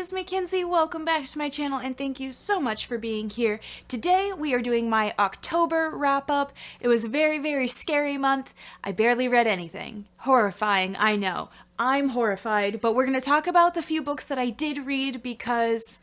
is Mackenzie. Welcome back to my channel and thank you so much for being here. Today we are doing my October wrap-up. It was a very, very scary month. I barely read anything. Horrifying, I know. I'm horrified, but we're going to talk about the few books that I did read because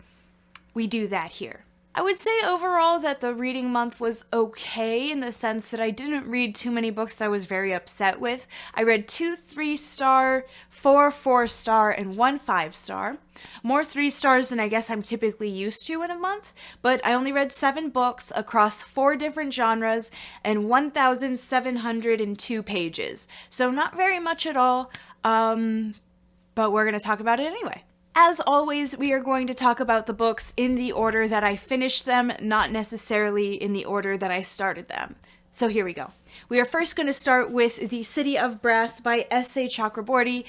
we do that here. I would say overall that the reading month was okay in the sense that I didn't read too many books that I was very upset with. I read 2 3-star, 4 4-star, and 1 5-star. More 3 stars than I guess I'm typically used to in a month, but I only read 7 books across 4 different genres and 1,702 pages. So not very much at all, but we're going to talk about it anyway. As always, we are going to talk about the books in the order that I finished them, not necessarily in the order that I started them. So here we go. We are first going to start with The City of Brass by S.A. Chakraborty.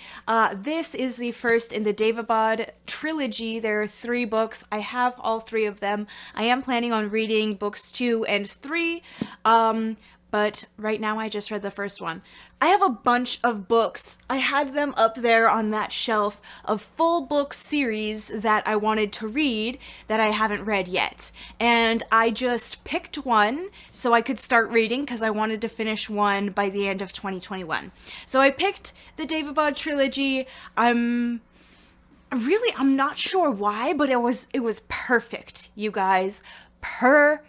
This is the first in the Devabad trilogy. There are 3 books. I have all 3 of them. I am planning on reading books 2 and 3. But right now I just read the first one. I have a bunch of books. I had them up there on that shelf of full book series that I wanted to read that I haven't read yet. And I just picked one so I could start reading because I wanted to finish one by the end of 2021. So I picked the Devabad trilogy. I'm not sure why, but it was perfect, you guys. Perfect.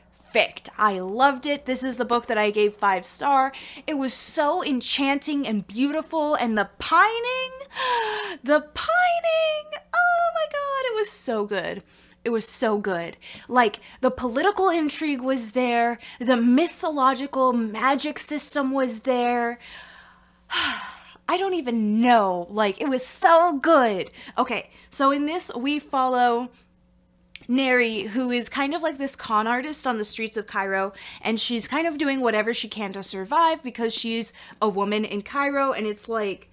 I loved it. This is the book that I gave 5-star. It was so enchanting and beautiful, and the pining, oh my god, it was so good. It was so good. Like, the political intrigue was there, the mythological magic system was there. I don't even know. Like, it was so good. Okay, so in this, we follow Neri, who is kind of like this con artist on the streets of Cairo, and she's kind of doing whatever she can to survive because she's a woman in Cairo, and it's like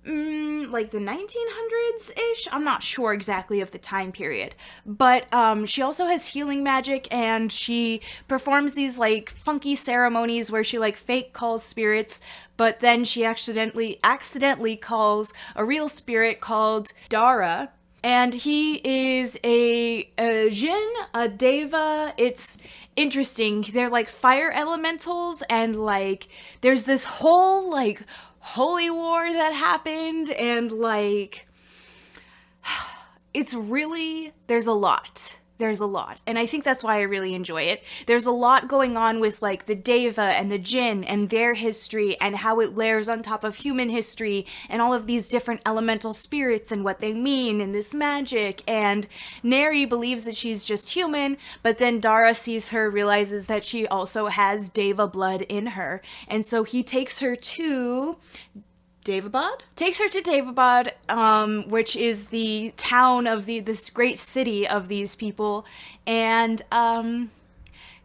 the 1900s-ish? I'm not sure exactly of the time period, but she also has healing magic, and she performs these like funky ceremonies where she like fake calls spirits, but then she accidentally calls a real spirit called Dara. And he is a jinn, a deva. It's interesting. They're like fire elementals, and like there's this whole like holy war that happened, and like it's really, there's a lot. And I think that's why I really enjoy it. There's a lot going on with like the Deva and the Jinn and their history and how it layers on top of human history and all of these different elemental spirits and what they mean and this magic. And Neri believes that she's just human, but then Dara sees her, realizes that she also has Deva blood in her. And so he takes her to Devabad? Takes her to Devabad, which is the town of this great city of these people, and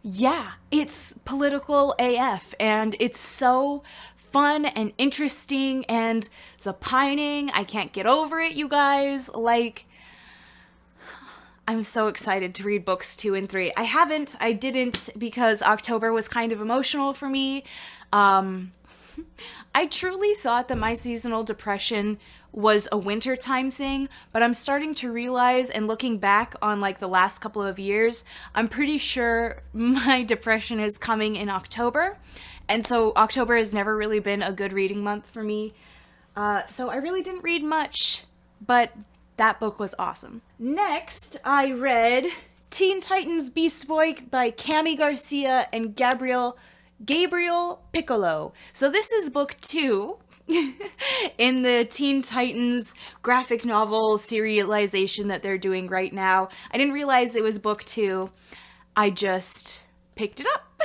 yeah, it's political AF, and it's so fun and interesting, and the pining, I can't get over it, you guys. Like, I'm so excited to read books 2 and 3. I didn't because October was kind of emotional for me. I truly thought that my seasonal depression was a wintertime thing, but I'm starting to realize, and looking back on like the last couple of years, I'm pretty sure my depression is coming in October. And so October has never really been a good reading month for me. So I really didn't read much, but that book was awesome. Next, I read Teen Titans Bespoke by Cami Garcia and Gabriel Piccolo. So this is book 2 in the Teen Titans graphic novel serialization that they're doing right now. I didn't realize it was book 2. I just picked it up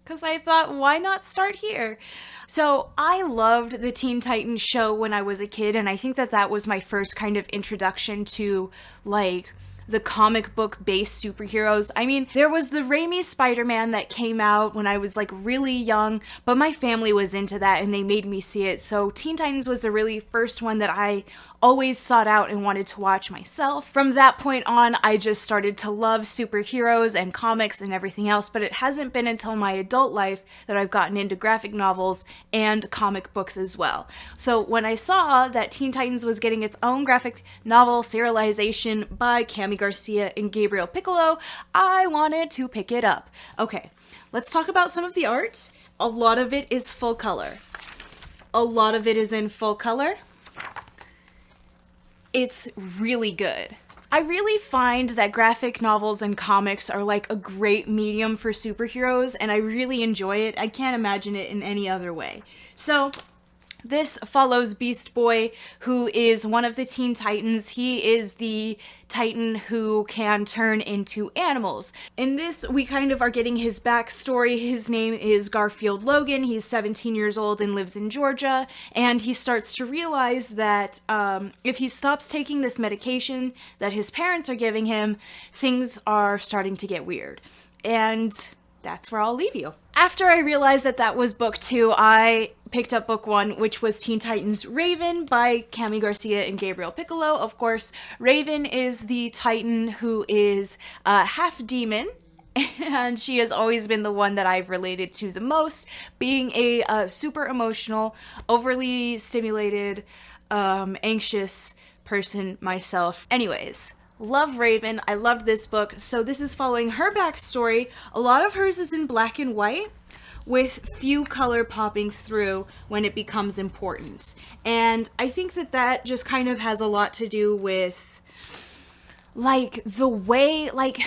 because I thought, why not start here? So I loved the Teen Titans show when I was a kid, and I think that was my first kind of introduction to like the comic book based superheroes. I mean, there was the Raimi Spider-Man that came out when I was like really young, but my family was into that and they made me see it. So Teen Titans was the really first one that I always sought out and wanted to watch myself. From that point on, I just started to love superheroes and comics and everything else, but it hasn't been until my adult life that I've gotten into graphic novels and comic books as well. So when I saw that Teen Titans was getting its own graphic novel serialization by Cami Garcia and Gabriel Piccolo, I wanted to pick it up. Okay, let's talk about some of the art. A lot of it is full color. A lot of it is in full color. It's really good. I really find that graphic novels and comics are like a great medium for superheroes, and I really enjoy it. I can't imagine it in any other way. So this follows Beast Boy, who is one of the Teen Titans. He is the Titan who can turn into animals. In this, we kind of are getting his backstory. His name is Garfield Logan. He's 17 years old and lives in Georgia. And he starts to realize that if he stops taking this medication that his parents are giving him, things are starting to get weird. And that's where I'll leave you. After I realized that that was book 2, I picked up book 1, which was Teen Titans Raven by Cami Garcia and Gabriel Piccolo. Of course, Raven is the Titan who is half demon, and she has always been the one that I've related to the most, being a super emotional, overly stimulated, anxious person myself. Anyways, love Raven. I loved this book. So this is following her backstory. A lot of hers is in black and white, with few color popping through when it becomes important. And I think that that just kind of has a lot to do with, like, the way, like,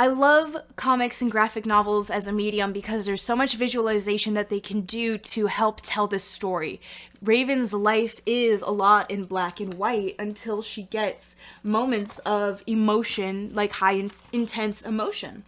I love comics and graphic novels as a medium because there's so much visualization that they can do to help tell the story. Raven's life is a lot in black and white until she gets moments of emotion, like high intense emotion.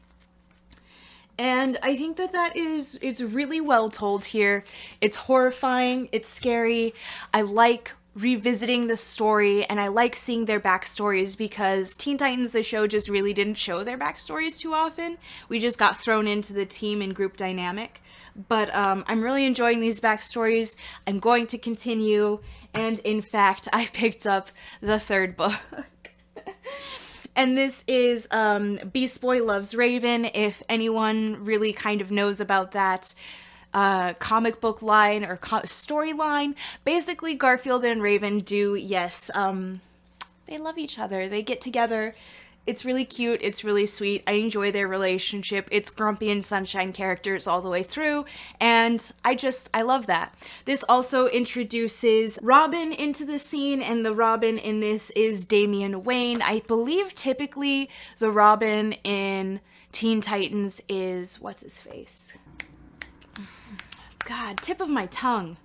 And I think that that is, it's really well told here. It's horrifying, it's scary. I like revisiting the story, and I like seeing their backstories because Teen Titans, the show, just really didn't show their backstories too often. We just got thrown into the team and group dynamic. But I'm really enjoying these backstories. I'm going to continue, and in fact, I picked up the 3rd book. And this is Beast Boy Loves Raven. If anyone really kind of knows about that comic book line or storyline, basically Garfield and Raven do, yes, they love each other. They get together. It's really cute. It's really sweet. I enjoy their relationship. It's Grumpy and Sunshine characters all the way through, and I love that. This also introduces Robin into the scene, and the Robin in this is Damian Wayne. I believe typically the Robin in Teen Titans is, what's his face? God, tip of my tongue.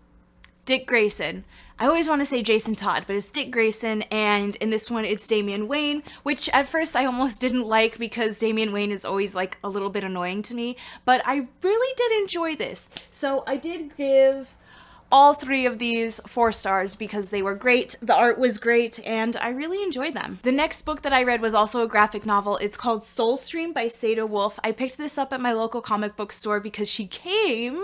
Dick Grayson. I always want to say Jason Todd, but it's Dick Grayson, and in this one it's Damian Wayne, which at first I almost didn't like because Damian Wayne is always like a little bit annoying to me, but I really did enjoy this. So I did give all 3 of these 4 stars because they were great, the art was great, and I really enjoyed them. The next book that I read was also a graphic novel. It's called Soulstream by Seda Wolf. I picked this up at my local comic book store because she came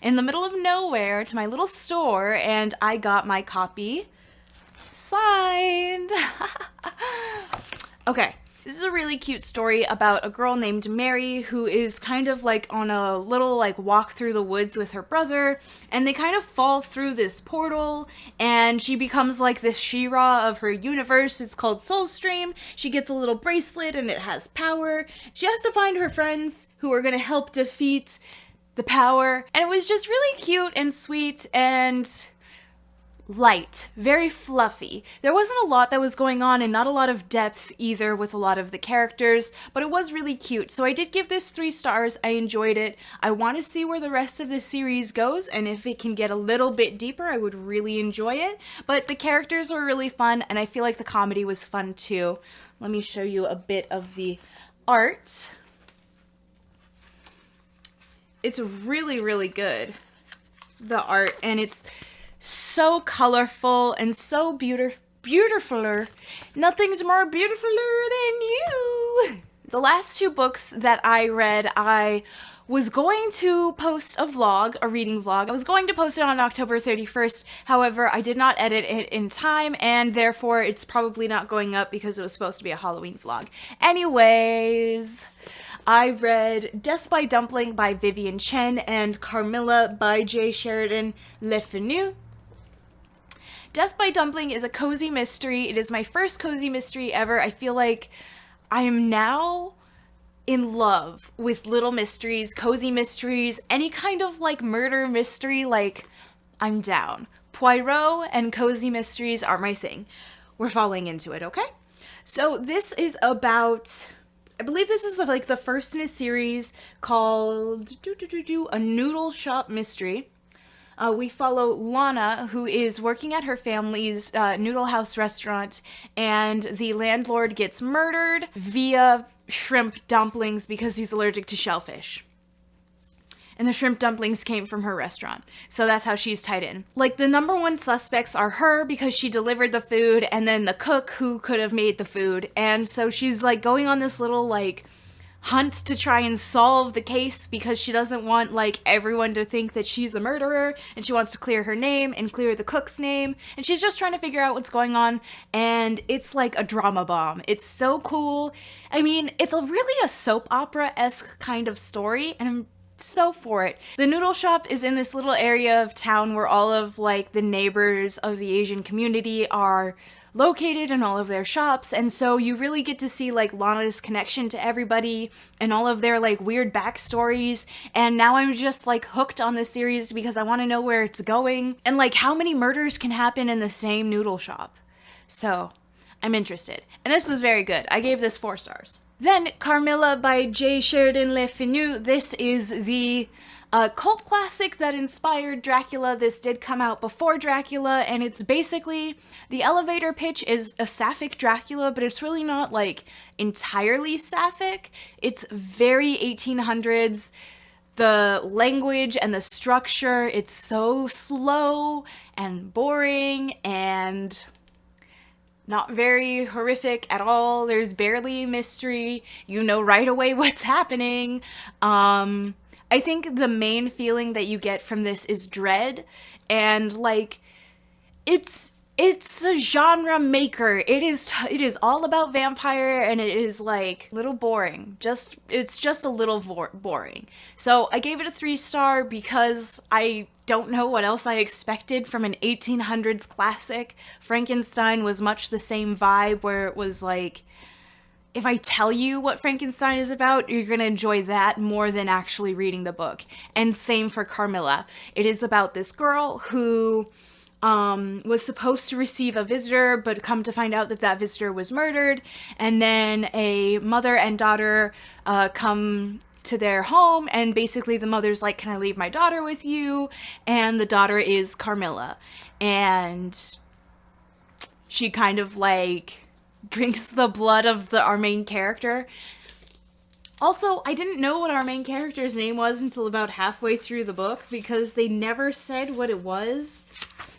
in the middle of nowhere to my little store, and I got my copy signed. Okay. This is a really cute story about a girl named Mary who is kind of like on a little like walk through the woods with her brother, and they kind of fall through this portal, and she becomes like the She-Ra of her universe. It's called Soulstream. She gets a little bracelet and it has power. She has to find her friends who are going to help defeat the power, and it was just really cute and sweet and light, very fluffy. There wasn't a lot that was going on and not a lot of depth either with a lot of the characters, but it was really cute. So I did give this 3 stars. I enjoyed it. I want to see where the rest of the series goes, and if it can get a little bit deeper, I would really enjoy it. But the characters were really fun, and I feel like the comedy was fun too. Let me show you a bit of the art. It's really, really good, the art, and it's so colorful and so beautifuler. Nothing's more beautifuler than you. The last two books that I read, I was going to post a vlog, a reading vlog. I was going to post it on October 31st. However, I did not edit it in time, and therefore it's probably not going up because it was supposed to be a Halloween vlog. Anyways, I read Death by Dumpling by Vivian Chen and Carmilla by Jay Sheridan Le Fenu. Death by Dumpling is a cozy mystery. It is my first cozy mystery ever. I feel like I am now in love with little mysteries, cozy mysteries, any kind of like murder mystery, like I'm down. Poirot and cozy mysteries are my thing. We're falling into it, okay? So this is about, I believe this is the first in a series called A Noodle Shop Mystery. We follow Lana, who is working at her family's noodle house restaurant, and the landlord gets murdered via shrimp dumplings because he's allergic to shellfish. And the shrimp dumplings came from her restaurant. So that's how she's tied in. Like, the number one suspects are her because she delivered the food, and then the cook who could have made the food. And so she's like going on this little like hunt to try and solve the case because she doesn't want like everyone to think that she's a murderer, and she wants to clear her name and clear the cook's name, and she's just trying to figure out what's going on. And it's like a drama bomb. It's so cool. I mean, it's really a soap opera-esque kind of story, and I'm so for it. The noodle shop is in this little area of town where all of like the neighbors of the Asian community are located in all of their shops, and so you really get to see like Lana's connection to everybody and all of their like weird backstories. And now I'm just like hooked on this series because I want to know where it's going and like how many murders can happen in the same noodle shop. So I'm interested, and this was very good. I gave this 4 stars. Then Carmilla by Jay Sheridan Le Fenu. This is the cult classic that inspired Dracula. This did come out before Dracula, and it's basically, the elevator pitch is a sapphic Dracula, but it's really not like entirely sapphic. It's very 1800s. The language and the structure, it's so slow and boring and not very horrific at all. There's barely mystery. You know right away what's happening. I think the main feeling that you get from this is dread, and like it's a genre maker. It is all about vampire, and it is like a little boring. It's just a little boring. So I gave it a 3-star because I don't know what else I expected from an 1800s classic. Frankenstein was much the same vibe, where it was like, if I tell you what Frankenstein is about, you're gonna enjoy that more than actually reading the book. And same for Carmilla. It is about this girl who was supposed to receive a visitor, but come to find out that that visitor was murdered. And then a mother and daughter come to their home, and basically the mother's like, can I leave my daughter with you? And the daughter is Carmilla. And she kind of like drinks the blood of our main character. Also, I didn't know what our main character's name was until about halfway through the book because they never said what it was.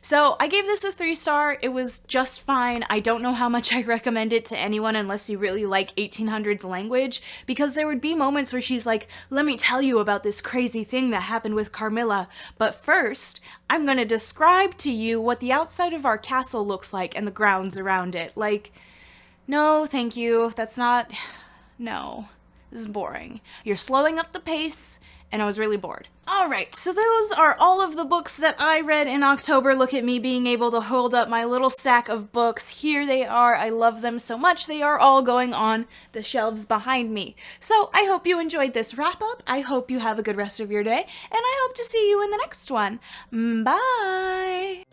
So I gave this a 3-star. It was just fine. I don't know how much I recommend it to anyone unless you really like 1800s language, because there would be moments where she's like, let me tell you about this crazy thing that happened with Carmilla, but first I'm gonna describe to you what the outside of our castle looks like and the grounds around it. Like, no, thank you. That's not... No. This is boring. You're slowing up the pace, and I was really bored. Alright, so those are all of the books that I read in October. Look at me being able to hold up my little stack of books. Here they are. I love them so much. They are all going on the shelves behind me. So I hope you enjoyed this wrap-up. I hope you have a good rest of your day, and I hope to see you in the next one. Bye!